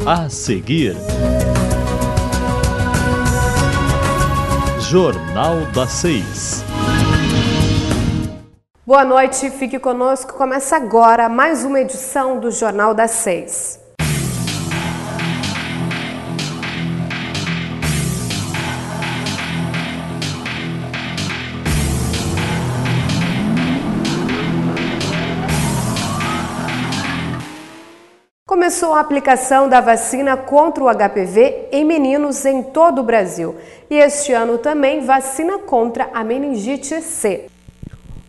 A seguir, Jornal das 6. Boa noite, fique conosco. Começa agora mais uma edição do Jornal das 6. Começou a aplicação da vacina contra o HPV em meninos em todo o Brasil. E este ano também vacina contra a meningite C.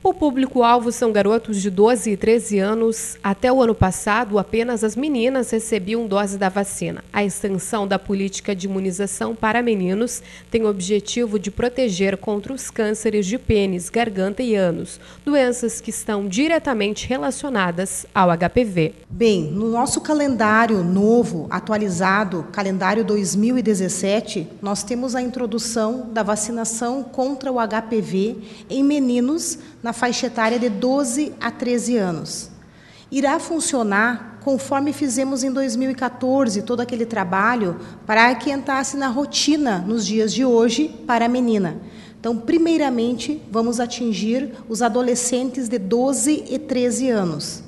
O público-alvo são garotos de 12 e 13 anos. Até o ano passado, apenas as meninas recebiam dose da vacina. A extensão da política de imunização para meninos tem o objetivo de proteger contra os cânceres de pênis, garganta e ânus, doenças que estão diretamente relacionadas ao HPV. Bem, no nosso calendário novo, atualizado, calendário 2017, nós temos a introdução da vacinação contra o HPV em meninos na faixa etária de 12 a 13 anos. Irá funcionar conforme fizemos em 2014, todo aquele trabalho para que entrasse na rotina nos dias de hoje para a menina. Então, primeiramente, vamos atingir os adolescentes de 12 e 13 anos.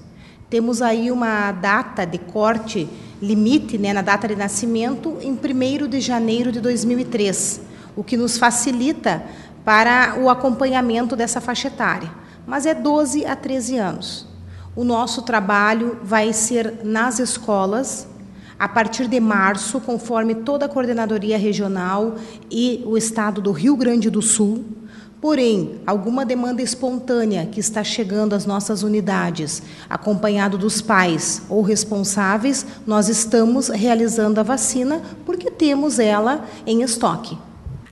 Temos aí uma data de corte limite, na data de nascimento, em 1º de janeiro de 2003, o que nos facilita para o acompanhamento dessa faixa etária. Mas é 12 a 13 anos. O nosso trabalho vai ser nas escolas, a partir de março, conforme toda a coordenadoria regional e o estado do Rio Grande do Sul. Porém, alguma demanda espontânea que está chegando às nossas unidades, acompanhado dos pais ou responsáveis, nós estamos realizando a vacina porque temos ela em estoque.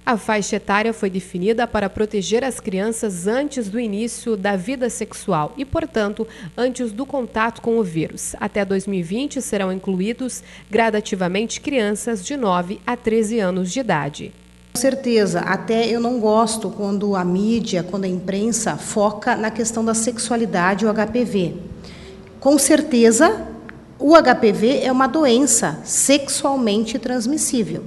A faixa etária foi definida para proteger as crianças antes do início da vida sexual e, portanto, antes do contato com o vírus. Até 2020 serão incluídos gradativamente crianças de 9 a 13 anos de idade. Com certeza, até eu não gosto quando a mídia, quando a imprensa foca na questão da sexualidade e o HPV. Com certeza, o HPV é uma doença sexualmente transmissível.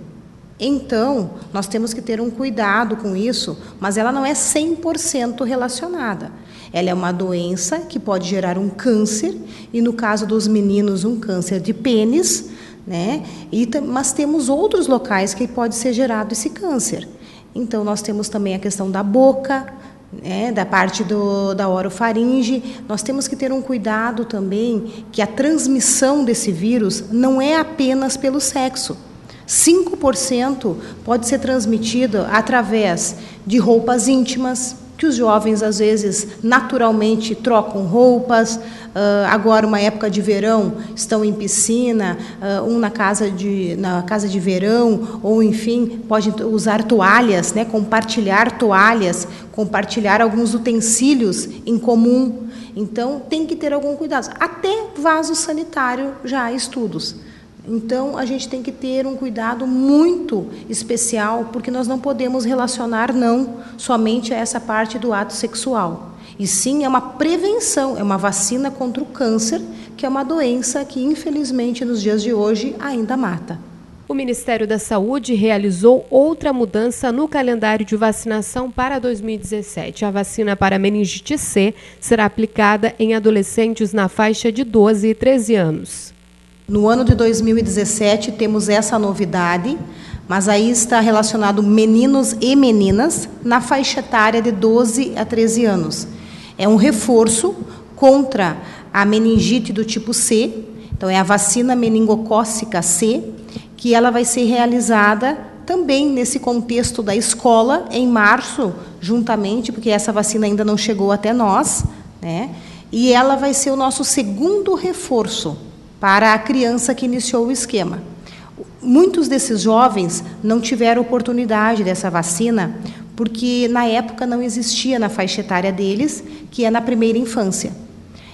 Então, nós temos que ter um cuidado com isso, mas ela não é 100% relacionada. Ela é uma doença que pode gerar um câncer, e no caso dos meninos, um câncer de pênis, mas temos outros locais que pode ser gerado esse câncer. Então, nós temos também a questão da boca, da parte da orofaringe. Nós temos que ter um cuidado também que a transmissão desse vírus não é apenas pelo sexo. 5% pode ser transmitido através de roupas íntimas, que os jovens, às vezes, naturalmente trocam roupas. Agora, uma época de verão, estão em piscina, na casa de verão, ou, enfim, pode usar toalhas, compartilhar toalhas, compartilhar alguns utensílios em comum. Então, tem que ter algum cuidado. Até vaso sanitário já há estudos. Então, a gente tem que ter um cuidado muito especial, porque nós não podemos relacionar não somente a essa parte do ato sexual. E sim, é uma prevenção, é uma vacina contra o câncer, que é uma doença que, infelizmente, nos dias de hoje, ainda mata. O Ministério da Saúde realizou outra mudança no calendário de vacinação para 2017. A vacina para meningite C será aplicada em adolescentes na faixa de 12 e 13 anos. No ano de 2017 temos essa novidade, mas aí está relacionado meninos e meninas na faixa etária de 12 a 13 anos. É um reforço contra a meningite do tipo C, então é a vacina meningocócica C, que ela vai ser realizada também nesse contexto da escola em março, juntamente, porque essa vacina ainda não chegou até nós, e ela vai ser o nosso segundo reforço para a criança que iniciou o esquema. Muitos desses jovens não tiveram oportunidade dessa vacina, porque na época não existia na faixa etária deles, que é na primeira infância.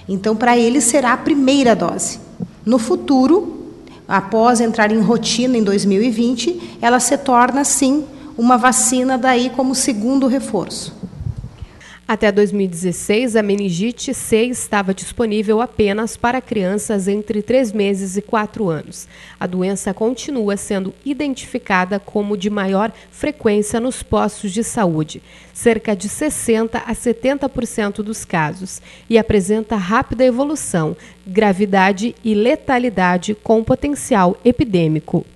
Então, para eles será a primeira dose. No futuro, após entrar em rotina em 2020, ela se torna, sim, uma vacina daí como segundo reforço. Até 2016, a meningite C estava disponível apenas para crianças entre 3 meses e 4 anos. A doença continua sendo identificada como de maior frequência nos postos de saúde, cerca de 60% a 70% dos casos, e apresenta rápida evolução, gravidade e letalidade com potencial epidêmico.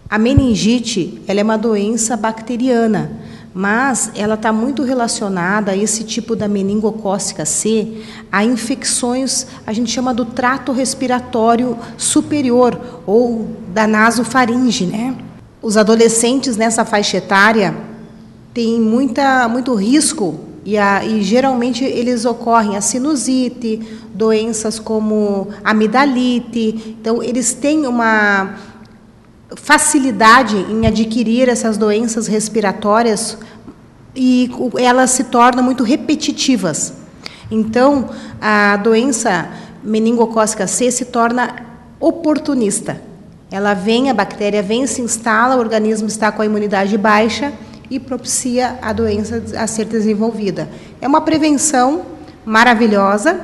A meningite, ela é uma doença bacteriana, mas ela está muito relacionada a esse tipo da meningocócica C, a infecções, a gente chama do trato respiratório superior, ou da nasofaringe, né? Os adolescentes nessa faixa etária têm muito risco, e geralmente eles ocorrem a sinusite, doenças como amidalite, então eles têm uma facilidade em adquirir essas doenças respiratórias e elas se tornam muito repetitivas. Então, a doença meningocócica C se torna oportunista. Ela vem, a bactéria vem, se instala, o organismo está com a imunidade baixa e propicia a doença a ser desenvolvida. É uma prevenção maravilhosa.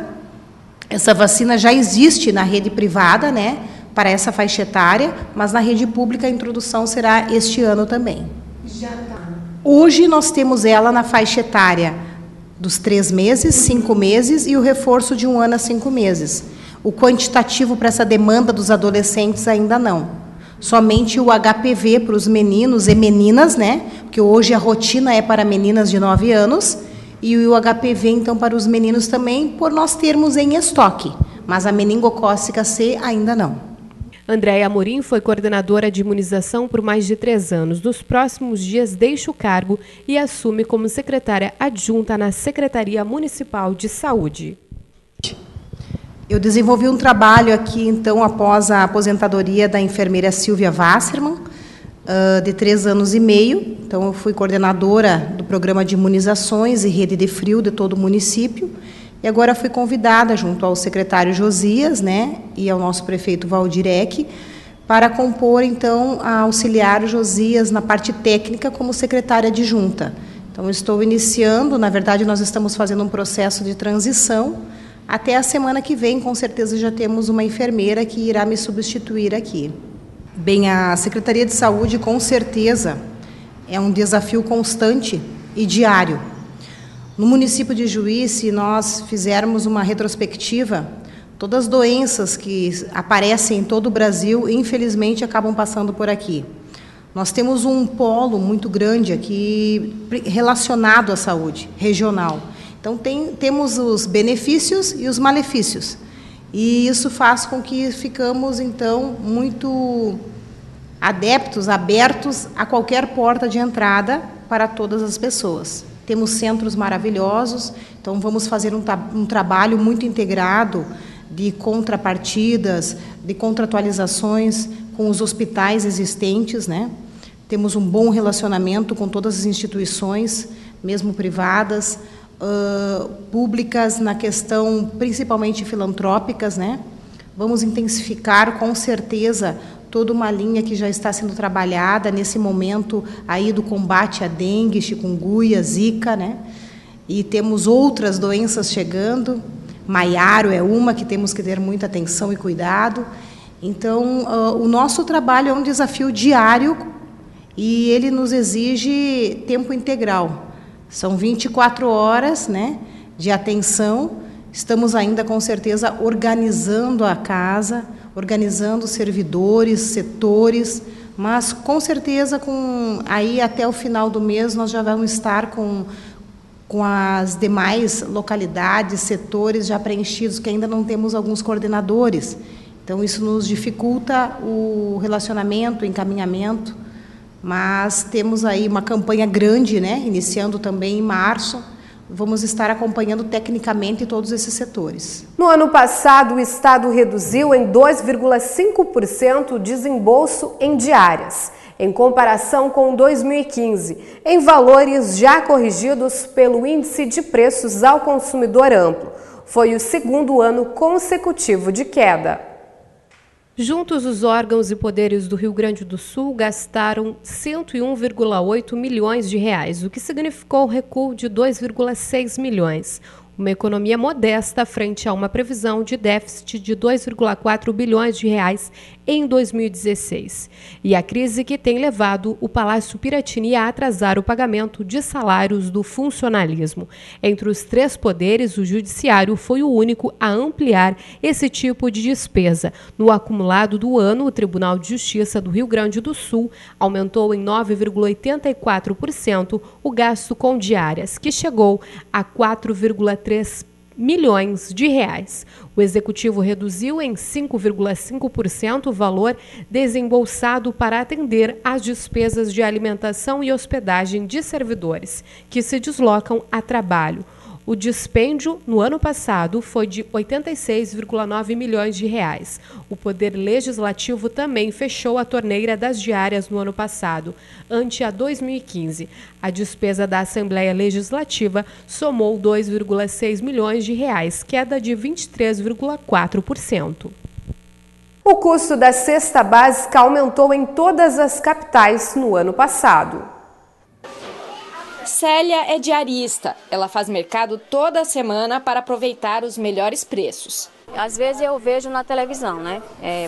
Essa vacina já existe na rede privada, né, para essa faixa etária, mas na rede pública a introdução será este ano também. Hoje nós temos ela na faixa etária dos 3 meses, 5 meses e o reforço de 1 ano a 5 meses. O quantitativo para essa demanda dos adolescentes ainda não. Somente o HPV para os meninos e meninas, né? Porque hoje a rotina é para meninas de 9 anos, e o HPV, então, para os meninos também, por nós termos em estoque. Mas a meningocócica C ainda não. Andréia Amorim foi coordenadora de imunização por mais de 3 anos. Nos próximos dias deixa o cargo e assume como secretária adjunta na Secretaria Municipal de Saúde. Eu desenvolvi um trabalho aqui, então, após a aposentadoria da enfermeira Silvia Wasserman, de 3 anos e meio. Então, eu fui coordenadora do programa de imunizações e rede de frio de todo o município. E agora fui convidada, junto ao secretário Josias, né, e ao nosso prefeito Valdir Eck, para compor, então, a auxiliar Josias na parte técnica como secretária adjunta. Então, estou iniciando, na verdade, nós estamos fazendo um processo de transição. Até a semana que vem, com certeza, já temos uma enfermeira que irá me substituir aqui. Bem, a Secretaria de Saúde, com certeza, é um desafio constante e diário. No município de Juiz, se nós fizermos uma retrospectiva, todas as doenças que aparecem em todo o Brasil, infelizmente, acabam passando por aqui. Nós temos um polo muito grande aqui relacionado à saúde regional. Então, temos os benefícios e os malefícios. E isso faz com que ficamos, então, muito adeptos, abertos a qualquer porta de entrada para todas as pessoas. Temos centros maravilhosos, então vamos fazer um trabalho muito integrado de contrapartidas, de contratualizações com os hospitais existentes, né? Temos um bom relacionamento com todas as instituições, mesmo privadas, públicas, na questão principalmente filantrópicas, né? Vamos intensificar, com certeza, toda uma linha que já está sendo trabalhada nesse momento aí do combate à dengue, chikungunya, zika, né? E temos outras doenças chegando. Maiaro é uma que temos que ter muita atenção e cuidado. Então, o nosso trabalho é um desafio diário e ele nos exige tempo integral. São 24 horas, né, de atenção. Estamos ainda, com certeza, organizando a casa, organizando servidores, setores, mas, com certeza, aí até o final do mês, nós já vamos estar com as demais localidades, setores já preenchidos, que ainda não temos alguns coordenadores. Então, isso nos dificulta o relacionamento, o encaminhamento, mas temos aí uma campanha grande, né, iniciando também em março. Vamos estar acompanhando tecnicamente todos esses setores. No ano passado, o Estado reduziu em 2,5% o desembolso em diárias, em comparação com 2015, em valores já corrigidos pelo Índice de Preços ao Consumidor Amplo. Foi o 2º ano consecutivo de queda. Juntos, os órgãos e poderes do Rio Grande do Sul gastaram 101,8 milhões de reais, o que significou um recuo de 2,6 milhões. Uma economia modesta frente a uma previsão de déficit de 2,4 bilhões de reais em 2016. E a crise que tem levado o Palácio Piratini a atrasar o pagamento de salários do funcionalismo. Entre os três poderes, o Judiciário foi o único a ampliar esse tipo de despesa. No acumulado do ano, o Tribunal de Justiça do Rio Grande do Sul aumentou em 9,84% o gasto com diárias, que chegou a 4,3 milhões de reais. O Executivo reduziu em 5,5% o valor desembolsado para atender às despesas de alimentação e hospedagem de servidores que se deslocam a trabalho. O dispêndio no ano passado foi de 86,9 milhões de reais. O Poder Legislativo também fechou a torneira das diárias no ano passado, ante a 2015. A despesa da Assembleia Legislativa somou 2,6 milhões de reais, queda de 23,4%. O custo da cesta básica aumentou em todas as capitais no ano passado. Célia é diarista. Ela faz mercado toda semana para aproveitar os melhores preços. Às vezes eu vejo na televisão, né?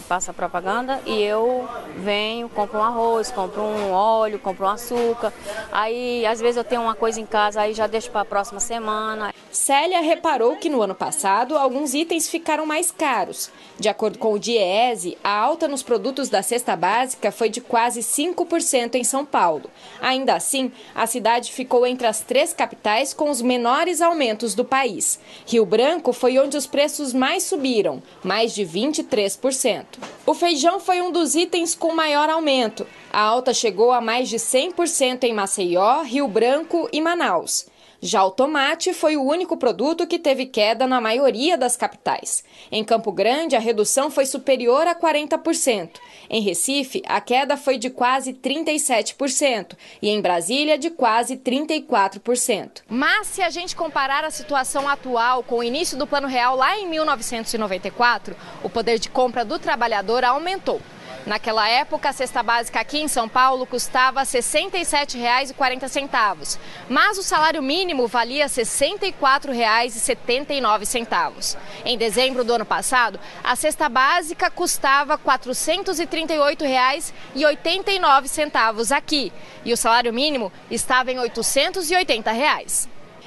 Passa propaganda e eu venho, compro um arroz, compro um óleo, compro um açúcar. Aí, às vezes eu tenho uma coisa em casa, aí já deixo para a próxima semana. Célia reparou que no ano passado alguns itens ficaram mais caros. De acordo com o Diese, a alta nos produtos da cesta básica foi de quase 5% em São Paulo. Ainda assim, a cidade ficou entre as três capitais com os menores aumentos do país. Rio Branco foi onde os preços mais subiram, mais de 23%. O feijão foi um dos itens com maior aumento. A alta chegou a mais de 100% em Maceió, Rio Branco e Manaus. Já o tomate foi o único produto que teve queda na maioria das capitais. Em Campo Grande, a redução foi superior a 40%. Em Recife, a queda foi de quase 37% e em Brasília, de quase 34%. Mas se a gente comparar a situação atual com o início do Plano Real lá em 1994, o poder de compra do trabalhador aumentou. Naquela época, a cesta básica aqui em São Paulo custava R$ 67,40, mas o salário mínimo valia R$ 64,79. Em dezembro do ano passado, a cesta básica custava R$ 438,89 aqui e o salário mínimo estava em R$ 880.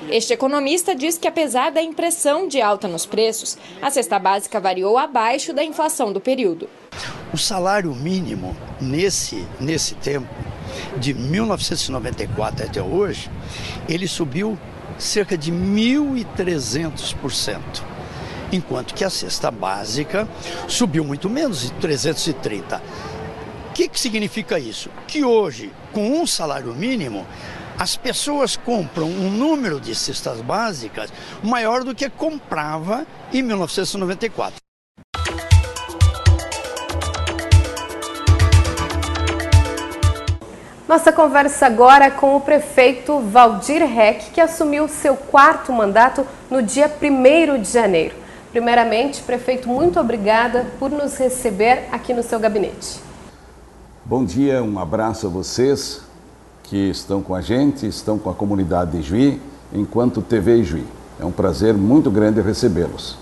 Este economista diz que, apesar da impressão de alta nos preços, a cesta básica variou abaixo da inflação do período. O salário mínimo, nesse tempo, de 1994 até hoje, ele subiu cerca de 1.300%, enquanto que a cesta básica subiu muito menos, de 330%. O que significa isso? Que hoje, com um salário mínimo, as pessoas compram um número de cestas básicas maior do que comprava em 1994. Nossa conversa agora com o prefeito Valdir Reck, que assumiu seu 4º mandato no dia 1º de janeiro. Primeiramente, prefeito, muito obrigada por nos receber aqui no seu gabinete. Bom dia, um abraço a vocês que estão com a gente, estão com a comunidade de Juí, enquanto TV Juí. É um prazer muito grande recebê-los.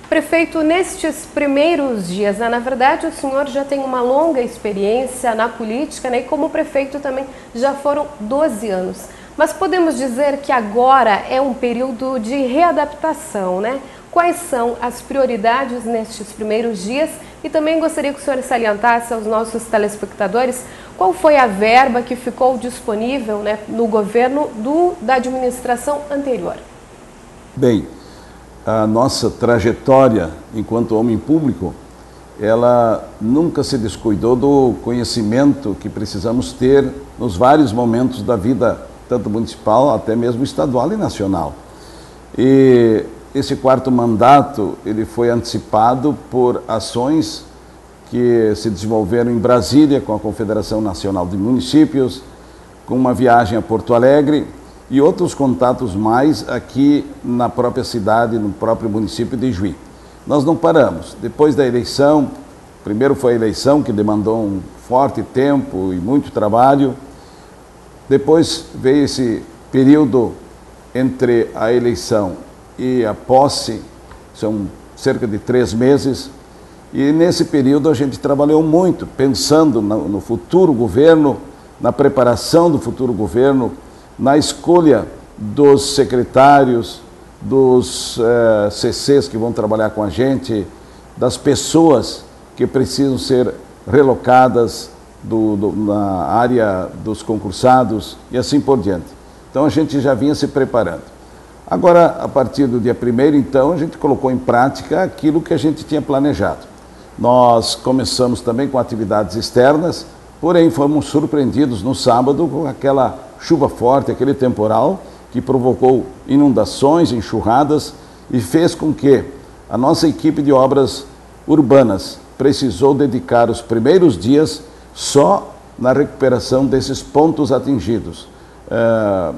Prefeito, nestes primeiros dias, na verdade, o senhor já tem uma longa experiência na política, né? E como prefeito também já foram 12 anos. Mas podemos dizer que agora é um período de readaptação, né? Quais são as prioridades nestes primeiros dias? E também gostaria que o senhor salientasse aos nossos telespectadores qual foi a verba que ficou disponível, né, no governo da administração anterior. Bem, a nossa trajetória enquanto homem público, ela nunca se descuidou do conhecimento que precisamos ter nos vários momentos da vida, tanto municipal, até mesmo estadual e nacional. E esse 4º mandato, ele foi antecipado por ações que se desenvolveram em Brasília com a Confederação Nacional de Municípios, com uma viagem a Porto Alegre e outros contatos mais aqui na própria cidade, no próprio município de Juí. Nós não paramos. Depois da eleição, Primeiro foi a eleição, que demandou um forte tempo e muito trabalho. Depois veio esse período entre a eleição e a posse, são cerca de 3 meses. E nesse período a gente trabalhou muito, pensando no futuro governo, na preparação do futuro governo, na escolha dos secretários, dos CCs que vão trabalhar com a gente, das pessoas que precisam ser relocadas na área dos concursados e assim por diante. Então a gente já vinha se preparando. Agora, a partir do dia 1º, então, a gente colocou em prática aquilo que a gente tinha planejado. Nós começamos também com atividades externas, porém fomos surpreendidos no sábado com aquela chuva forte, aquele temporal que provocou inundações, enxurradas e fez com que a nossa equipe de obras urbanas precisou dedicar os primeiros dias só na recuperação desses pontos atingidos,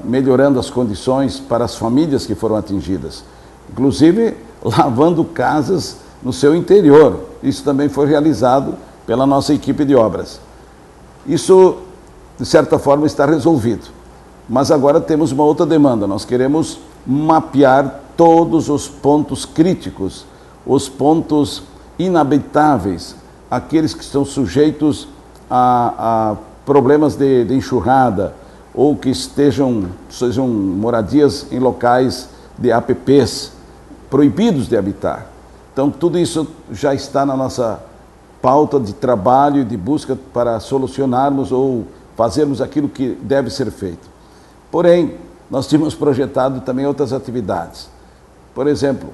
melhorando as condições para as famílias que foram atingidas, inclusive lavando casas no seu interior. Isso também foi realizado pela nossa equipe de obras. Isso, de certa forma, está resolvido. Mas agora temos uma outra demanda. Nós queremos mapear todos os pontos críticos, os pontos inabitáveis, aqueles que estão sujeitos a problemas de enxurrada ou que sejam moradias em locais de APPs proibidos de habitar. Então, tudo isso já está na nossa pauta de trabalho e de busca para solucionarmos ou fazermos aquilo que deve ser feito. Porém, nós tínhamos projetado também outras atividades. Por exemplo,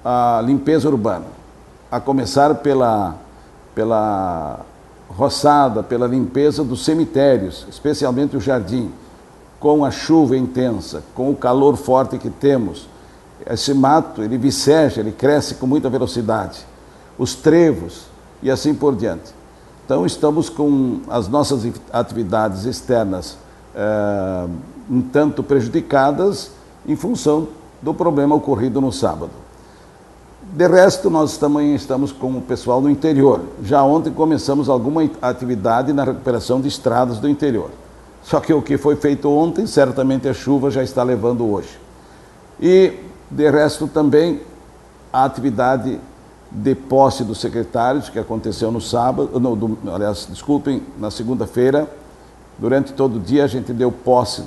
a limpeza urbana, a começar pela roçada, pela limpeza dos cemitérios, especialmente o jardim, com a chuva intensa, com o calor forte que temos. Esse mato, ele viceja, ele cresce com muita velocidade. Os trevos e assim por diante. Então, estamos com as nossas atividades externas um tanto prejudicadas em função do problema ocorrido no sábado. De resto, nós também estamos com o pessoal do interior. Já ontem começamos alguma atividade na recuperação de estradas do interior. Só que o que foi feito ontem, certamente a chuva já está levando hoje. E, de resto, também a atividade de posse dos secretários, que aconteceu no sábado, na segunda-feira. Durante todo o dia a gente deu posse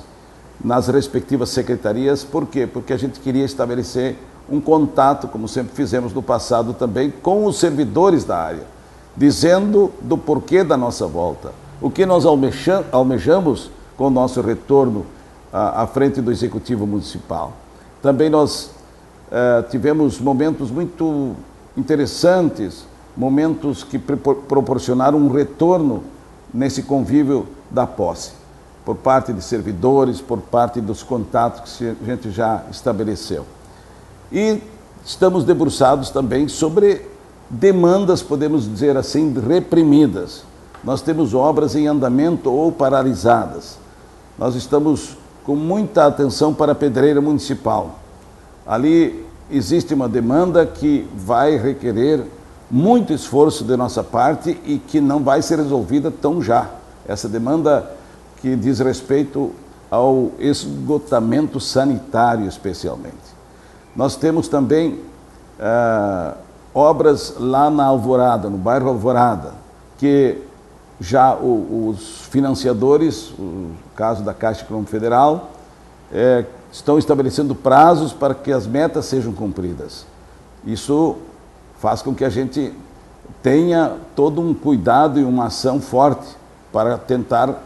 nas respectivas secretarias. Por quê? Porque a gente queria estabelecer um contato, como sempre fizemos no passado também, com os servidores da área, dizendo do porquê da nossa volta, o que nós almejamos com o nosso retorno à frente do Executivo Municipal. Também nós tivemos momentos muito interessantes, momentos que proporcionaram um retorno nesse convívio da posse, por parte de servidores, por parte dos contatos que a gente já estabeleceu. E estamos debruçados também sobre demandas, podemos dizer assim, reprimidas. Nós temos obras em andamento ou paralisadas. Nós estamos com muita atenção para a pedreira municipal. Ali existe uma demanda que vai requerer muito esforço de nossa parte e que não vai ser resolvida tão já. Essa demanda que diz respeito ao esgotamento sanitário, especialmente. Nós temos também obras lá na Alvorada, no bairro Alvorada, que já os financiadores, o caso da Caixa Econômica Federal, estão estabelecendo prazos para que as metas sejam cumpridas. Isso faz com que a gente tenha todo um cuidado e uma ação forte para tentar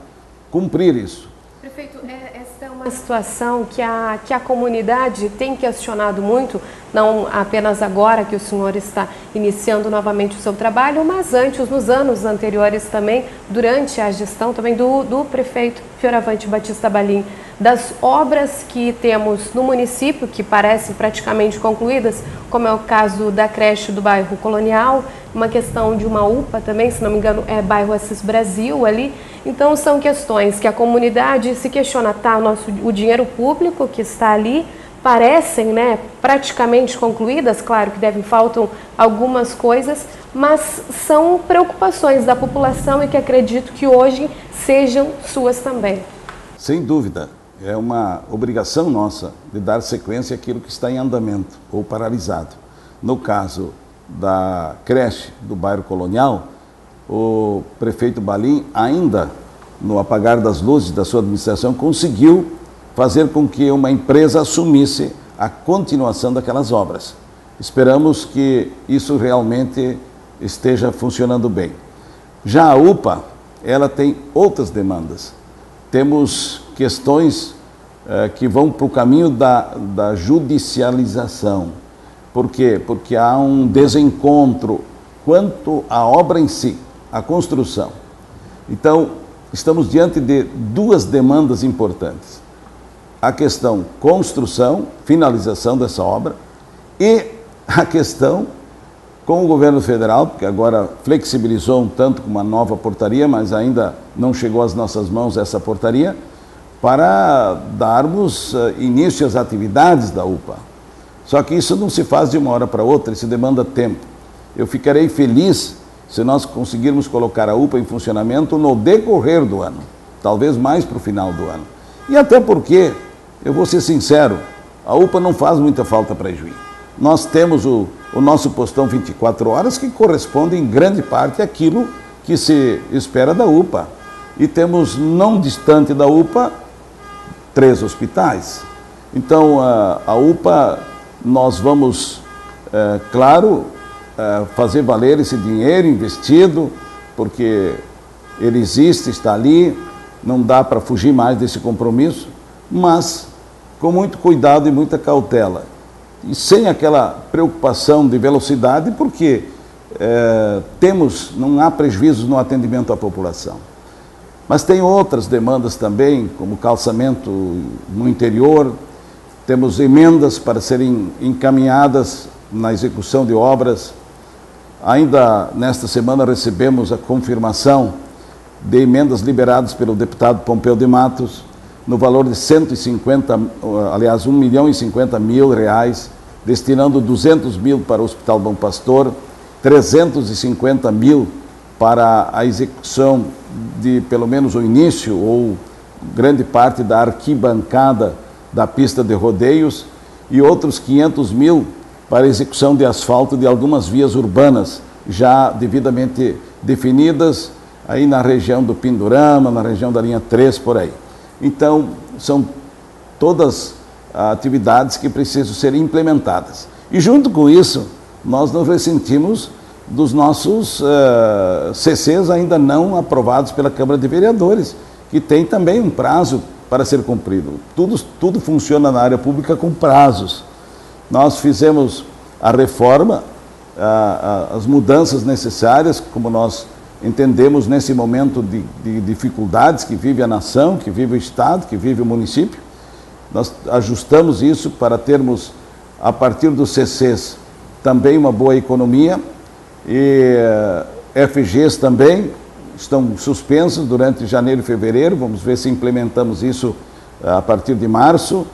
cumprir isso. Prefeito, essa é uma situação que a comunidade tem questionado muito, não apenas agora que o senhor está iniciando novamente o seu trabalho, mas antes, nos anos anteriores também, durante a gestão também do prefeito Fioravante Batista Balim, das obras que temos no município, que parecem praticamente concluídas, como é o caso da creche do bairro Colonial, uma questão de uma UPA também, se não me engano, é bairro Assis Brasil ali. Então são questões que a comunidade se questiona, tá, o dinheiro público que está ali, parecem, né, praticamente concluídas. Claro que faltam algumas coisas, mas são preocupações da população e que acredito que hoje sejam suas também. Sem dúvida, é uma obrigação nossa de dar sequência àquilo que está em andamento ou paralisado. No caso da creche do bairro Colonial, o prefeito Balim, ainda no apagar das luzes da sua administração, conseguiu fazer com que uma empresa assumisse a continuação daquelas obras. Esperamos que isso realmente esteja funcionando bem. Já a UPA, ela tem outras demandas. Temos questões que vão para o caminho da judicialização. Por quê? Porque há um desencontro quanto à obra em si, à construção. Então, estamos diante de duas demandas importantes. A questão construção, finalização dessa obra, e a questão com o governo federal, porque agora flexibilizou um tanto com uma nova portaria, mas ainda não chegou às nossas mãos essa portaria, para darmos início às atividades da UPA. Só que isso não se faz de uma hora para outra, isso demanda tempo. Eu ficarei feliz se nós conseguirmos colocar a UPA em funcionamento no decorrer do ano, talvez mais para o final do ano. E até porque, eu vou ser sincero, a UPA não faz muita falta para Ijuí. Nós temos o nosso postão 24 horas, que corresponde em grande parte àquilo que se espera da UPA. E temos, não distante da UPA, 3 hospitais. Então, a UPA, nós vamos, claro, fazer valer esse dinheiro investido, porque ele existe, está ali, não dá para fugir mais desse compromisso, mas com muito cuidado e muita cautela. E sem aquela preocupação de velocidade, porque não há prejuízos no atendimento à população. Mas tem outras demandas também, como calçamento no interior, temos emendas para serem encaminhadas na execução de obras. Ainda nesta semana recebemos a confirmação de emendas liberadas pelo deputado Pompeu de Matos, no valor de 1.050.000 reais, destinando 200 mil para o Hospital Bom Pastor, 350 mil para a execução de pelo menos o início ou grande parte da arquibancada da pista de rodeios e outros 500 mil para a execução de asfalto de algumas vias urbanas já devidamente definidas aí na região do Pindorama, na região da linha 3, por aí. Então, são todas atividades que precisam ser implementadas. E junto com isso, nós nos ressentimos dos nossos CCs ainda não aprovados pela Câmara de Vereadores, que tem também um prazo para ser cumprido. Tudo funciona na área pública com prazos. Nós fizemos a reforma, as mudanças necessárias, como nós entendemos nesse momento de dificuldades que vive a nação, que vive o Estado, que vive o município. Nós ajustamos isso para termos, a partir dos CCs, também uma boa economia, e FGs também estão suspensos durante janeiro e fevereiro. Vamos ver se implementamos isso a partir de março.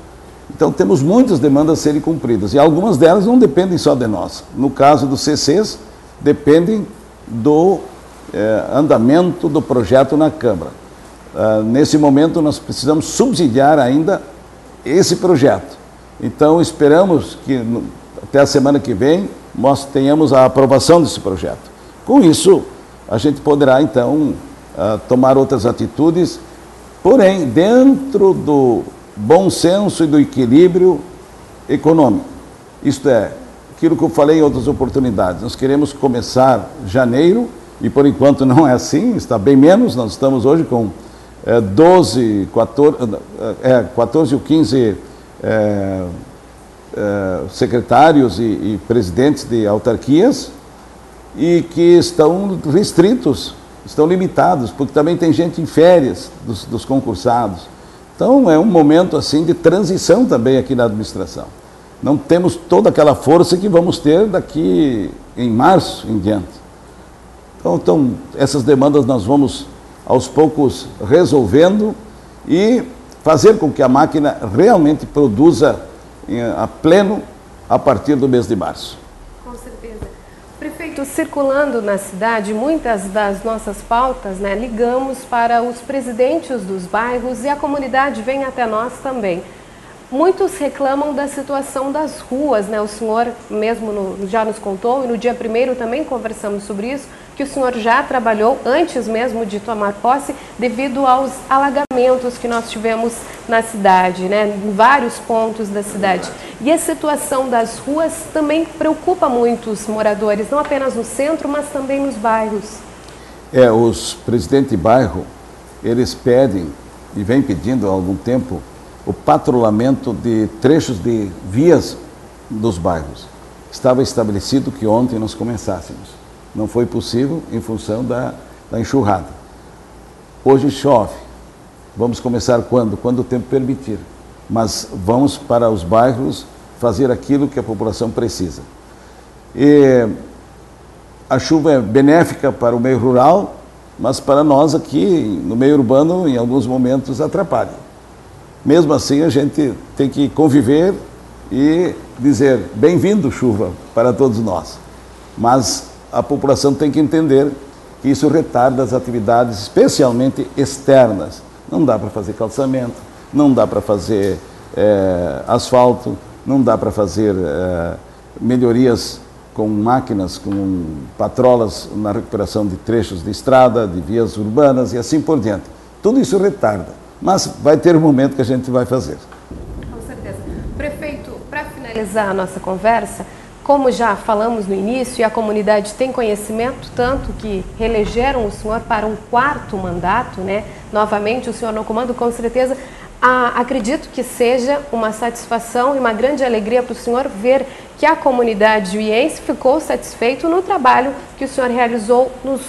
Então temos muitas demandas a serem cumpridas e algumas delas não dependem só de nós. No caso dos CCs, dependem do andamento do projeto na Câmara. Nesse momento nós precisamos subsidiar ainda esse projeto. Então esperamos que até a semana que vem nós tenhamos a aprovação desse projeto. Com isso, a gente poderá então tomar outras atitudes, porém dentro do bom senso e do equilíbrio econômico. Isto é, aquilo que eu falei em outras oportunidades, nós queremos começar janeiro, e por enquanto não é assim, está bem menos. Nós estamos hoje com 14 ou 15 secretários e presidentes de autarquias, e que estão restritos, estão limitados, porque também tem gente em férias dos concursados. Então é um momento assim de transição também aqui na administração. Não temos toda aquela força que vamos ter daqui em março em diante. Então essas demandas nós vamos aos poucos resolvendo e fazer com que a máquina realmente produza a pleno a partir do mês de março. Com certeza. Prefeito, circulando na cidade, muitas das nossas pautas, né, ligamos para os presidentes dos bairros e a comunidade vem até nós também. Muitos reclamam da situação das ruas, né? O senhor mesmo já nos contou, e no dia 1º também conversamos sobre isso, que o senhor já trabalhou antes mesmo de tomar posse, devido aos alagamentos que nós tivemos na cidade, né? Em vários pontos da cidade. E a situação das ruas também preocupa muitos moradores, não apenas no centro, mas também nos bairros. Os presidentes de bairro, eles pedem, e vêm pedindo há algum tempo, o patrulhamento de trechos de vias dos bairros. Estava estabelecido que ontem nós começássemos. Não foi possível em função da enxurrada. Hoje chove. Vamos começar quando? Quando o tempo permitir. Mas vamos para os bairros fazer aquilo que a população precisa. E a chuva é benéfica para o meio rural, mas para nós aqui no meio urbano, em alguns momentos, atrapalha. Mesmo assim, a gente tem que conviver e dizer bem-vindo, chuva, para todos nós. Mas a população tem que entender que isso retarda as atividades, especialmente externas. Não dá para fazer calçamento, não dá para fazer asfalto, não dá para fazer melhorias com máquinas, com patrolas na recuperação de trechos de estrada, de vias urbanas e assim por diante. Tudo isso retarda. Mas vai ter um momento que a gente vai fazer. Com certeza. Prefeito, para finalizar a nossa conversa, como já falamos no início e a comunidade tem conhecimento, tanto que reelegeram o senhor para um 4º mandato, né? Novamente o senhor no comando, com certeza, acredito que seja uma satisfação e uma grande alegria para o senhor ver que a comunidade juiense ficou satisfeito no trabalho que o senhor realizou nos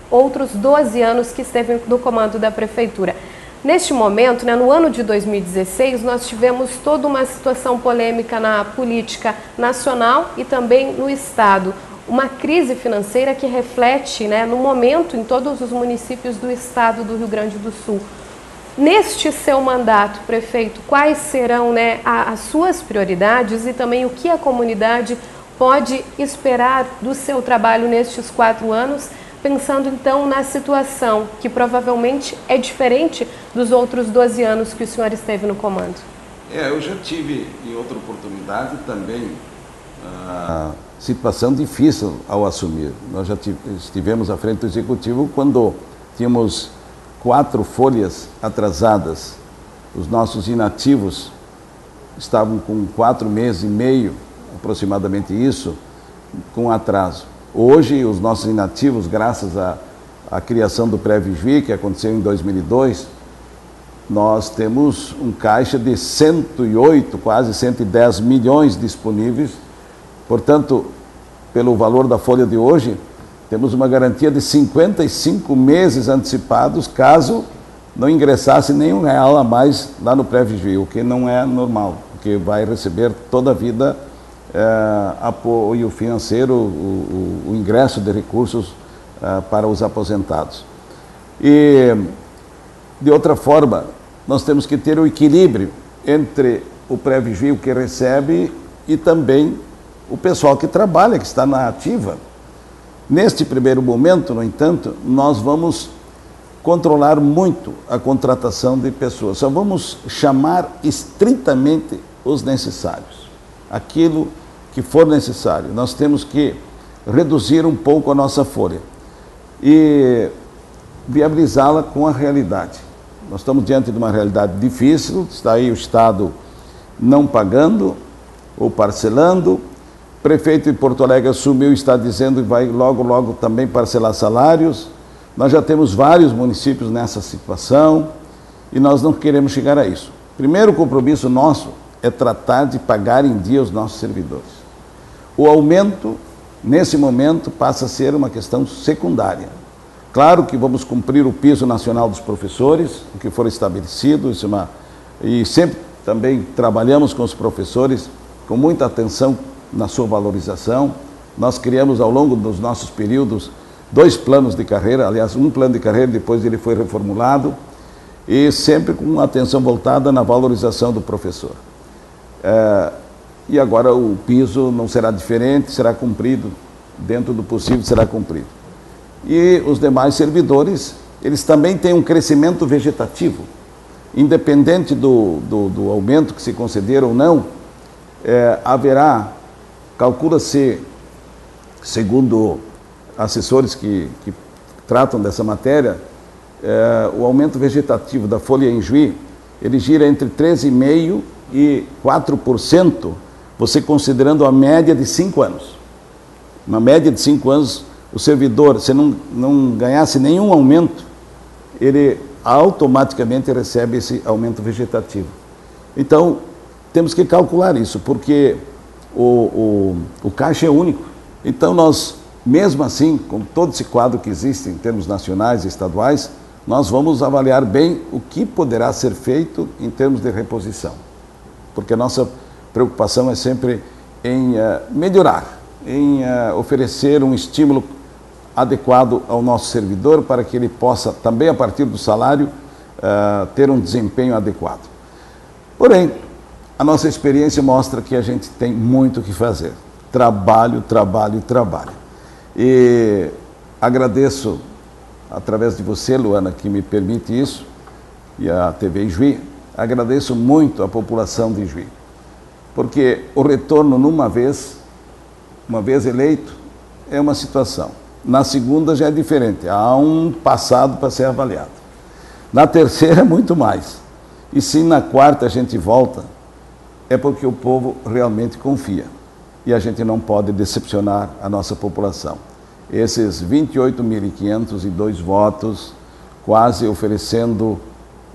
outros 12 anos que esteve no comando da prefeitura. Neste momento, né, no ano de 2016, nós tivemos toda uma situação polêmica na política nacional e também no Estado. Uma crise financeira que reflete, né, no momento em todos os municípios do Estado do Rio Grande do Sul. Neste seu mandato, prefeito, quais serão, né, as suas prioridades e também o que a comunidade pode esperar do seu trabalho nestes 4 anos? Pensando então na situação que provavelmente é diferente dos outros 12 anos que o senhor esteve no comando. Eu já tive em outra oportunidade também a situação difícil ao assumir. Nós já estivemos à frente do Executivo quando tínhamos 4 folhas atrasadas. Os nossos inativos estavam com 4 meses e meio, aproximadamente isso, com atraso. Hoje, os nossos inativos, graças à criação do Pré-Vijuí, que aconteceu em 2002, nós temos um caixa de 108, quase 110 milhões disponíveis. Portanto, pelo valor da folha de hoje, temos uma garantia de 55 meses antecipados, caso não ingressasse nenhum real a mais lá no Pré-Vijuí, o que não é normal, porque vai receber toda a vida apoio financeiro, o ingresso de recursos para os aposentados. E, de outra forma, nós temos que ter o equilíbrio entre o Pré-Vijuí, o que recebe, e também o pessoal que trabalha, que está na ativa. Neste primeiro momento, no entanto, nós vamos controlar muito a contratação de pessoas. Só vamos chamar estritamente os necessários. Aquilo que for necessário. Nós temos que reduzir um pouco a nossa folha e viabilizá-la com a realidade. Nós estamos diante de uma realidade difícil, está aí o Estado não pagando ou parcelando. O prefeito de Porto Alegre assumiu e está dizendo que vai logo, logo também parcelar salários. Nós já temos vários municípios nessa situação e nós não queremos chegar a isso. Primeiro compromisso nosso é tratar de pagar em dia os nossos servidores. O aumento, nesse momento, passa a ser uma questão secundária. Claro que vamos cumprir o piso nacional dos professores, o que for estabelecido, e sempre também trabalhamos com os professores com muita atenção na sua valorização. Nós criamos ao longo dos nossos períodos 2 planos de carreira, aliás, um plano de carreira, depois ele foi reformulado, e sempre com atenção voltada na valorização do professor. E agora o piso não será diferente, será cumprido, dentro do possível será cumprido. E os demais servidores, eles também têm um crescimento vegetativo, independente do aumento que se conceder ou não, haverá, calcula-se, segundo assessores que tratam dessa matéria, o aumento vegetativo da folha em Juí, ele gira entre 3,5% e 4%, você considerando a média de 5 anos. Na média de 5 anos, o servidor, se não ganhasse nenhum aumento, ele automaticamente recebe esse aumento vegetativo. Então, temos que calcular isso, porque o caixa é único. Então, nós, mesmo assim, com todo esse quadro que existe em termos nacionais e estaduais, nós vamos avaliar bem o que poderá ser feito em termos de reposição. Porque a nossa preocupação é sempre em melhorar, em oferecer um estímulo adequado ao nosso servidor para que ele possa, também a partir do salário, ter um desempenho adequado. Porém, a nossa experiência mostra que a gente tem muito o que fazer. Trabalho, trabalho, trabalho. E agradeço, através de você, Luana, que me permite isso, e a TV Juí, agradeço muito a população de Juí, porque o retorno uma vez eleito, é uma situação. Na segunda já é diferente, há um passado para ser avaliado. Na terceira, muito mais. E se na quarta a gente volta, é porque o povo realmente confia. E a gente não pode decepcionar a nossa população. Esses 28.502 votos, quase oferecendo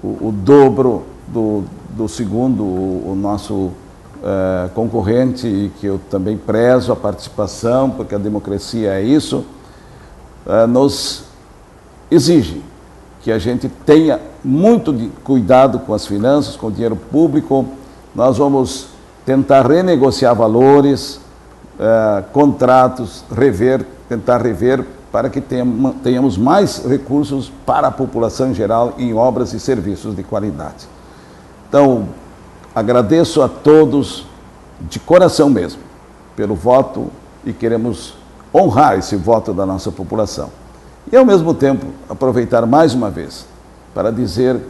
o dobro do segundo, o nosso concorrente, e que eu também prezo a participação, porque a democracia é isso, nos exige que a gente tenha muito cuidado com as finanças, com o dinheiro público. Nós vamos tentar renegociar valores, contratos, tentar rever para que tenhamos mais recursos para a população em geral em obras e serviços de qualidade. Então, agradeço a todos de coração mesmo pelo voto e queremos honrar esse voto da nossa população. E, ao mesmo tempo, aproveitar mais uma vez para dizer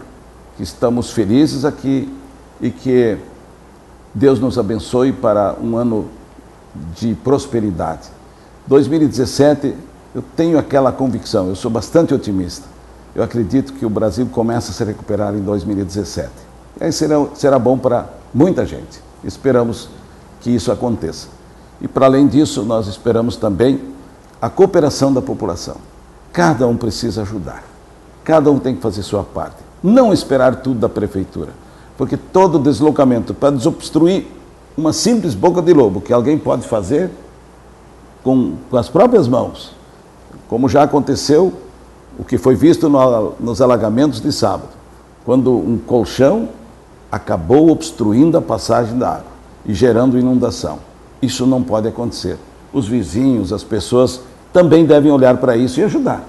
que estamos felizes aqui e que Deus nos abençoe para um ano de prosperidade. 2017, eu tenho aquela convicção, eu sou bastante otimista. Eu acredito que o Brasil começa a se recuperar em 2017. E aí será bom para muita gente. Esperamos que isso aconteça. E, para além disso, nós esperamos também a cooperação da população. Cada um precisa ajudar. Cada um tem que fazer sua parte. Não esperar tudo da prefeitura. Porque todo deslocamento para desobstruir uma simples boca de lobo que alguém pode fazer com as próprias mãos, como já aconteceu, o que foi visto nos alagamentos de sábado, quando um colchão acabou obstruindo a passagem da água e gerando inundação. Isso não pode acontecer. Os vizinhos, as pessoas também devem olhar para isso e ajudar.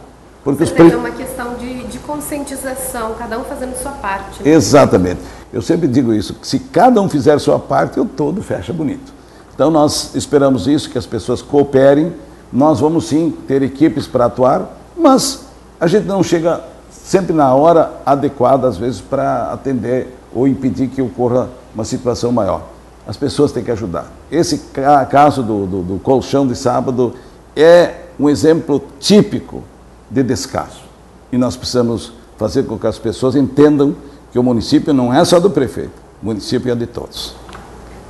Porque é uma questão de conscientização, cada um fazendo sua parte. Né? Exatamente. Eu sempre digo isso, que se cada um fizer sua parte, o todo fecha bonito. Então nós esperamos isso, que as pessoas cooperem. Nós vamos sim ter equipes para atuar, mas a gente não chega sempre na hora adequada, às vezes, para atender ou impedir que ocorra uma situação maior. As pessoas têm que ajudar. Esse caso do colchão de sábado é um exemplo típico de descaso. E nós precisamos fazer com que as pessoas entendam que o município não é só do prefeito, o município é de todos.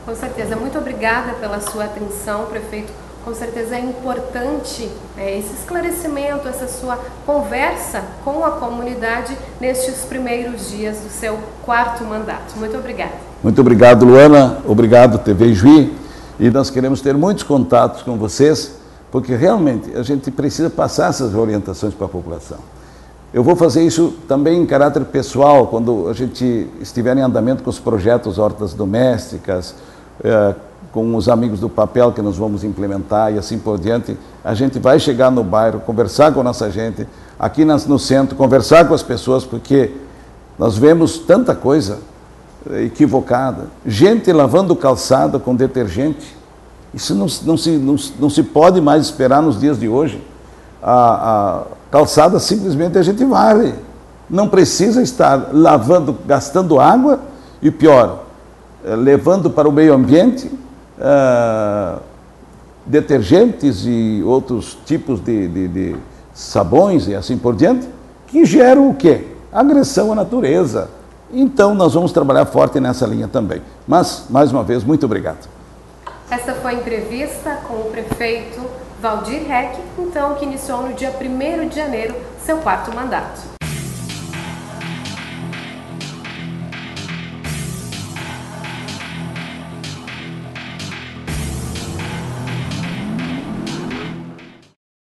Com certeza. Muito obrigada pela sua atenção, prefeito. Com certeza é importante esse esclarecimento, essa sua conversa com a comunidade nestes primeiros dias do seu 4º mandato. Muito obrigada. Muito obrigado, Luana. Obrigado, TV Juí. E nós queremos ter muitos contatos com vocês, porque realmente a gente precisa passar essas orientações para a população. Eu vou fazer isso também em caráter pessoal, quando a gente estiver em andamento com os projetos hortas domésticas, com os amigos do papel que nós vamos implementar e assim por diante. A gente vai chegar no bairro, conversar com a nossa gente, aqui no centro, conversar com as pessoas, porque nós vemos tanta coisa equivocada, gente lavando calçada com detergente. Isso não se pode mais esperar nos dias de hoje. A calçada simplesmente a gente varre. Não precisa estar lavando, gastando água e pior, levando para o meio ambiente detergentes e outros tipos de sabões e assim por diante, que geram o quê? Agressão à natureza. Então nós vamos trabalhar forte nessa linha também. Mas, mais uma vez, muito obrigado. Esta foi a entrevista com o prefeito Valdir Reck, então, que iniciou no dia 1º de janeiro seu 4º mandato.